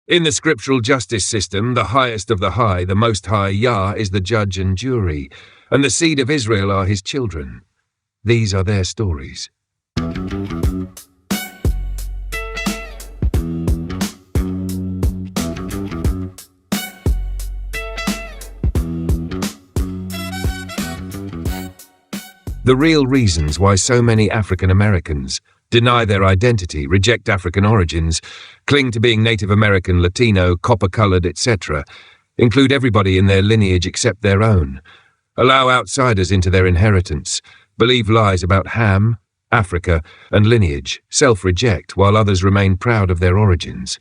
In the scriptural justice system, the highest of the high, the Most High, Yah, is the judge and jury, and the seed of Israel are his children. These are their stories. The real reasons why so many African Americans deny their identity, reject African origins, cling to being Native American, Latino, copper-colored, etc., include everybody in their lineage except their own, allow outsiders into their inheritance, believe lies about Ham, Africa, and lineage, self-reject while others remain proud of their origins.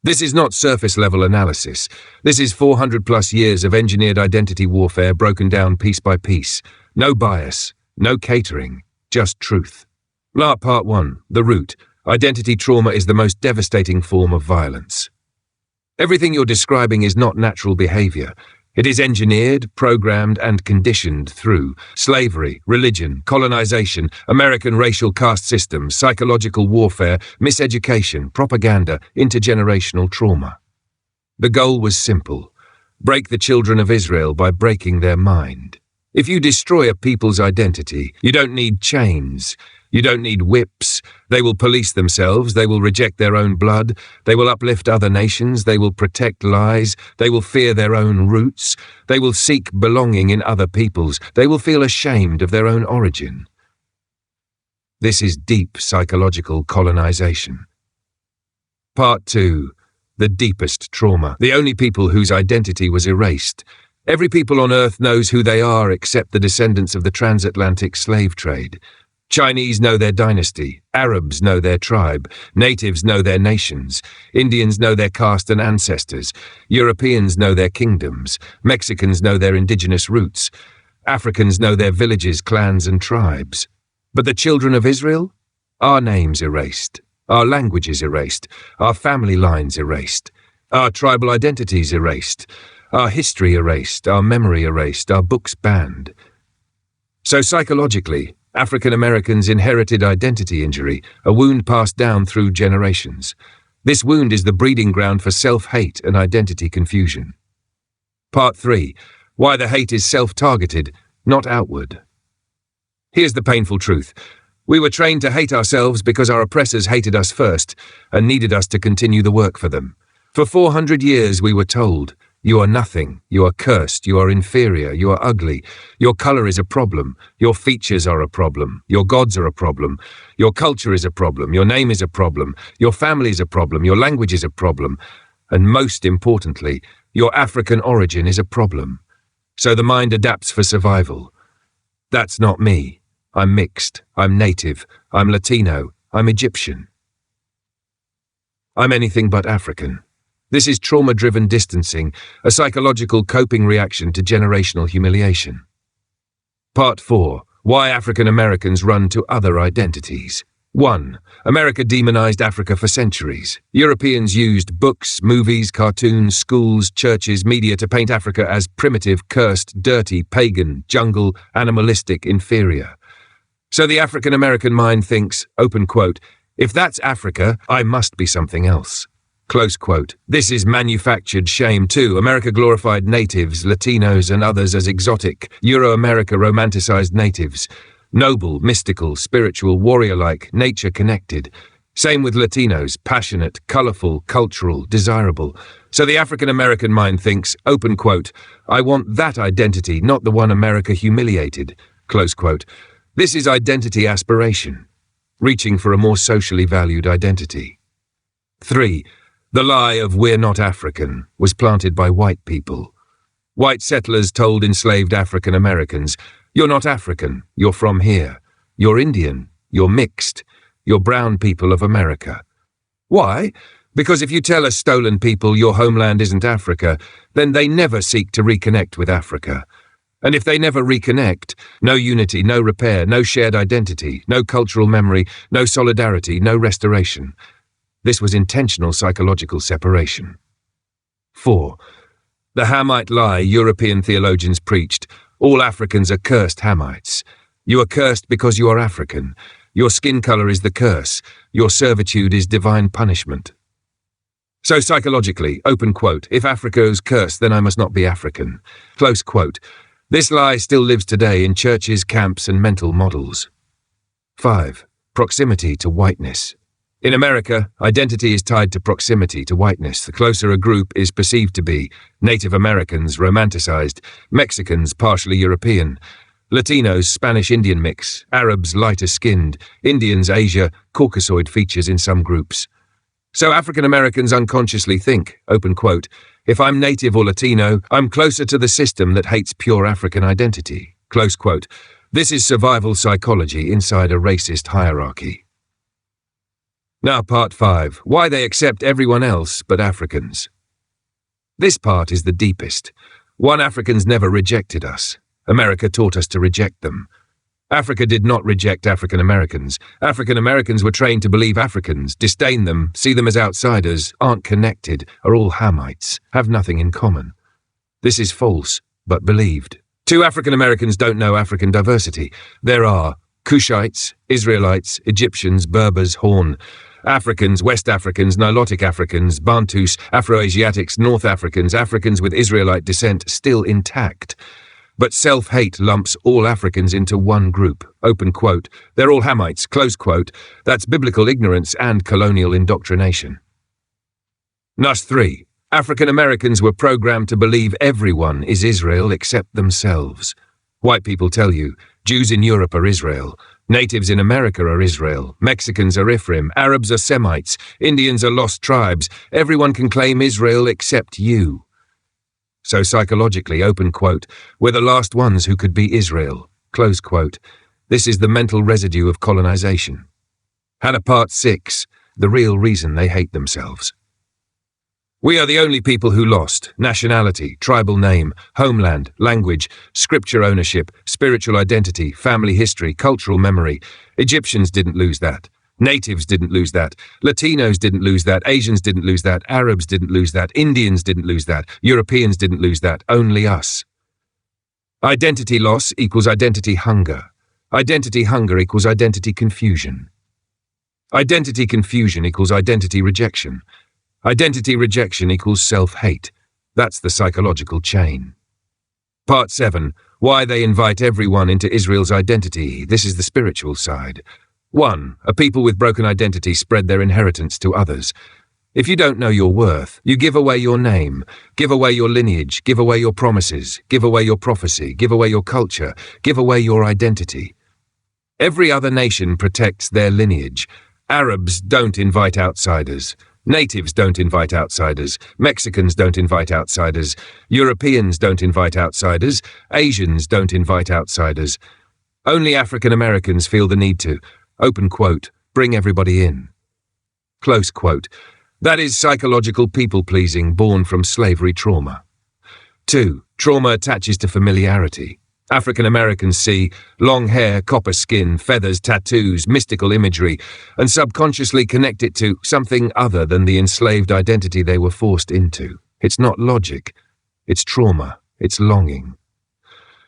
This is not surface-level analysis. This is 400-plus years of engineered identity warfare broken down piece by piece. No bias, no catering, just truth. Part 1. The root. Identity trauma is the most devastating form of violence. Everything you're describing is not natural behavior. It is engineered, programmed, and conditioned through slavery, religion, colonization, American racial caste systems, psychological warfare, miseducation, propaganda, intergenerational trauma. The goal was simple: break the children of Israel by breaking their mind. If you destroy a people's identity, you don't need chains. You don't need whips. They will police themselves. They will reject their own blood. They will uplift other nations. They will protect lies. They will fear their own roots. They will seek belonging in other peoples. They will feel ashamed of their own origin. This is deep psychological colonization. Part 2. The deepest trauma. The only people whose identity was erased. Every people on Earth knows who they are except the descendants of the transatlantic slave trade. Chinese know their dynasty, Arabs know their tribe, natives know their nations, Indians know their caste and ancestors, Europeans know their kingdoms, Mexicans know their indigenous roots, Africans know their villages, clans and tribes. But the children of Israel? Our names erased, our languages erased, our family lines erased, our tribal identities erased, our history erased, our memory erased, our books banned. So psychologically, African Americans inherited identity injury, a wound passed down through generations. This wound is the breeding ground for self-hate and identity confusion. Part 3. Why the hate is self-targeted, not outward. Here's the painful truth. We were trained to hate ourselves because our oppressors hated us first and needed us to continue the work for them. For 400 years we were told, you are nothing, you are cursed, you are inferior, you are ugly, your color is a problem, your features are a problem, your gods are a problem, your culture is a problem, your name is a problem, your family is a problem, your language is a problem, and most importantly, your African origin is a problem. So the mind adapts for survival. That's not me. I'm mixed, I'm native, I'm Latino, I'm Egyptian. I'm anything but African. This is trauma-driven distancing, a psychological coping reaction to generational humiliation. Part 4. Why African Americans run to other identities. 1. America demonized Africa for centuries. Europeans used books, movies, cartoons, schools, churches, media to paint Africa as primitive, cursed, dirty, pagan, jungle, animalistic, inferior. So the African American mind thinks, open quote, if that's Africa, I must be something else. Close quote. This is manufactured shame too. America glorified natives, Latinos and others as exotic. Euro-America romanticized natives. Noble, mystical, spiritual, warrior-like, nature-connected. Same with Latinos, passionate, colorful, cultural, desirable. So the African-American mind thinks, open quote, I want that identity, not the one America humiliated. Close quote. This is identity aspiration. Reaching for a more socially valued identity. 3. The lie of we're not African was planted by white people. White settlers told enslaved African Americans, you're not African, you're from here. You're Indian, you're mixed, you're brown people of America. Why? Because if you tell a stolen people your homeland isn't Africa, then they never seek to reconnect with Africa. And if they never reconnect, no unity, no repair, no shared identity, no cultural memory, no solidarity, no restoration. This was intentional psychological separation. 4. The Hamite lie European theologians preached. All Africans are cursed Hamites. You are cursed because you are African. Your skin color is the curse. Your servitude is divine punishment. So psychologically, open quote, if Africa's cursed, then I must not be African. Close quote. This lie still lives today in churches, camps, and mental models. 5. Proximity to whiteness. In America, identity is tied to proximity to whiteness. The closer a group is perceived to be, Native Americans romanticized, Mexicans partially European, Latinos Spanish Indian mix, Arabs lighter skinned, Indians Asia, Caucasoid features in some groups. So African Americans unconsciously think, open quote, if I'm Native or Latino, I'm closer to the system that hates pure African identity, close quote. This is survival psychology inside a racist hierarchy. Now part 5, why they accept everyone else but Africans. This part is the deepest. One, Africans never rejected us. America taught us to reject them. Africa did not reject African Americans. African Americans were trained to believe Africans, disdain them, see them as outsiders, aren't connected, are all Hamites, have nothing in common. This is false, but believed. 2, African Americans don't know African diversity. There are Cushites, Israelites, Egyptians, Berbers, Horn, Africans, West Africans, Nilotic Africans, Bantus, Afro-Asiatics, North Africans, Africans with Israelite descent still intact. But self-hate lumps all Africans into one group, open quote. They're all Hamites, close quote. That's biblical ignorance and colonial indoctrination. Nus 3. African Americans were programmed to believe everyone is Israel except themselves. White people tell you, Jews in Europe are Israel, natives in America are Israel, Mexicans are Ephraim, Arabs are Semites, Indians are lost tribes, everyone can claim Israel except you. So psychologically, open quote, we're the last ones who could be Israel, close quote. This is the mental residue of colonization. Hannah part 6, the real reason they hate themselves. We are the only people who lost nationality, tribal name, homeland, language, scripture ownership, spiritual identity, family history, cultural memory. Egyptians didn't lose that. Natives didn't lose that. Latinos didn't lose that. Asians didn't lose that. Arabs didn't lose that. Indians didn't lose that. Europeans didn't lose that. Only us. Identity loss equals identity hunger. Identity hunger equals identity confusion. Identity confusion equals identity rejection. Identity rejection equals self-hate. That's the psychological chain. Part 7. Why they invite everyone into Israel's identity. This is the spiritual side. 1. A people with broken identity spread their inheritance to others. If you don't know your worth, you give away your name, give away your lineage, give away your promises, give away your prophecy, give away your culture, give away your identity. Every other nation protects their lineage. Arabs don't invite outsiders. Natives don't invite outsiders. Mexicans don't invite outsiders. Europeans don't invite outsiders. Asians don't invite outsiders. Only African Americans feel the need to, open quote, bring everybody in. Close quote. That is psychological people-pleasing born from slavery trauma. 2. Trauma attaches to familiarity. African Americans see long hair, copper skin, feathers, tattoos, mystical imagery, and subconsciously connect it to something other than the enslaved identity they were forced into. It's not logic. It's trauma. It's longing.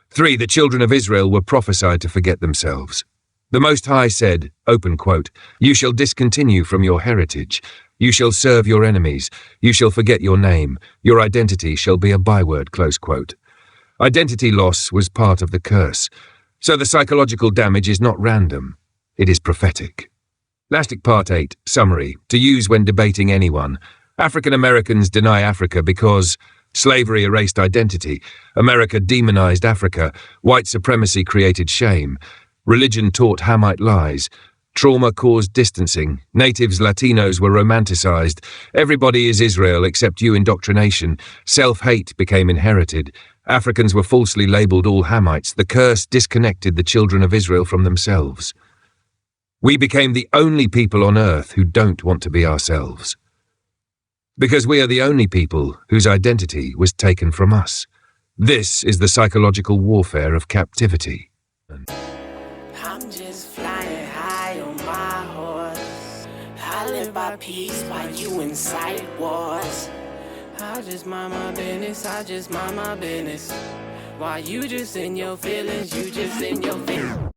3. The children of Israel were prophesied to forget themselves. The Most High said, open quote, you shall discontinue from your heritage. You shall serve your enemies. You shall forget your name. Your identity shall be a byword, close quote. Identity loss was part of the curse. So the psychological damage is not random. It is prophetic. Elastic Part 8, summary, to use when debating anyone. African Americans deny Africa because slavery erased identity. America demonized Africa. White supremacy created shame. Religion taught Hamite lies. Trauma caused distancing. Natives, Latinos were romanticized. Everybody is Israel except you indoctrination. Self-hate became inherited. Africans were falsely labeled all Hamites. The curse disconnected the children of Israel from themselves. We became the only people on earth who don't want to be ourselves. Because we are the only people whose identity was taken from us. This is the psychological warfare of captivity. I'm just flying high on my horse. I live by peace while you incite wars. I just mind my business, I just mind my business. While you just in your feelings, you just in your feelings.